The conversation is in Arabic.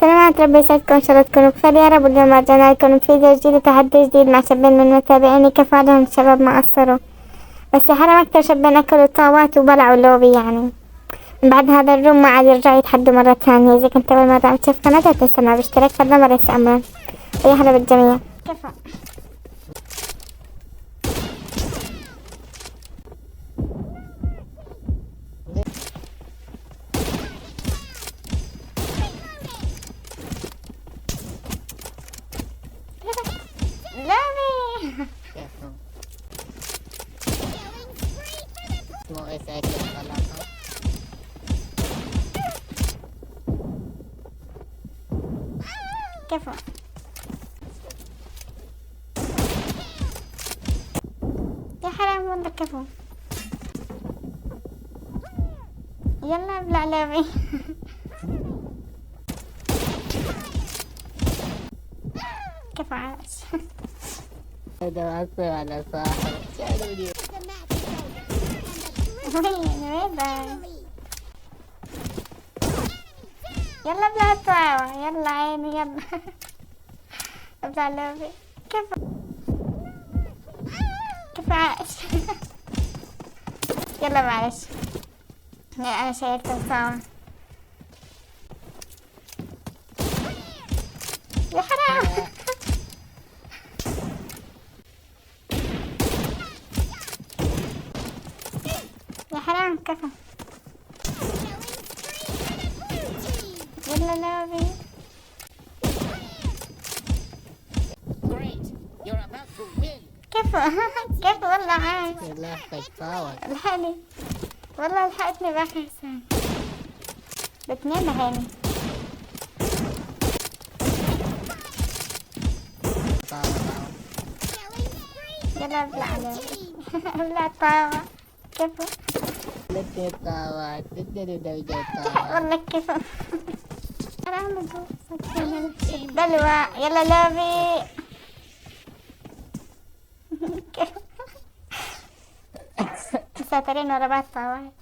سلامات، ربي يسعدكم، إن شاء الله تكونوا بخير يا رب. اليوم رجعنا لكم فيديو جديد وتحدي جديد مع شابين من متابعيني. كيف عادهم الشباب ما قصروا، بس يا حرام أكتر شابين أكلوا طاوات وبلعوا لوبي يعني. من بعد هذا الروم ما عاد يرجعوا يتحدوا مرة ثانية. إذا كنت أول مرة عم تشوف قناتي تنسى بالاشتراك في النمر يسأمرا. ويا هلا بالجميع. كيف لوبي Mau saya kira lapar. كيف يا حرام والله. كيف يلا ابلع لوبي. كيف عاش. Ada apa ada sahur? Saya dia. يلا ابلع الطاوة، يلا عيني يلا. ابلع لوبي. كيف عاش. يلا معلش، انا شايلت الطاوة. يا حرام. يا حرام كفى. يلا لوبي. Great, you're about to win. كفى. كفى والله عاش. Adalah pesawat. الحقني والله، لحقتني باخر ثانية. بتنام هاني. Pesawat. يلا ابلع لوبي. ابلع الطاوة. كفى Lebih pesawat. Tidak ada pesawat. والله. كفى. حرام نقول بلوى. يلا لوبي. مسافرين ورا بعض طاوات.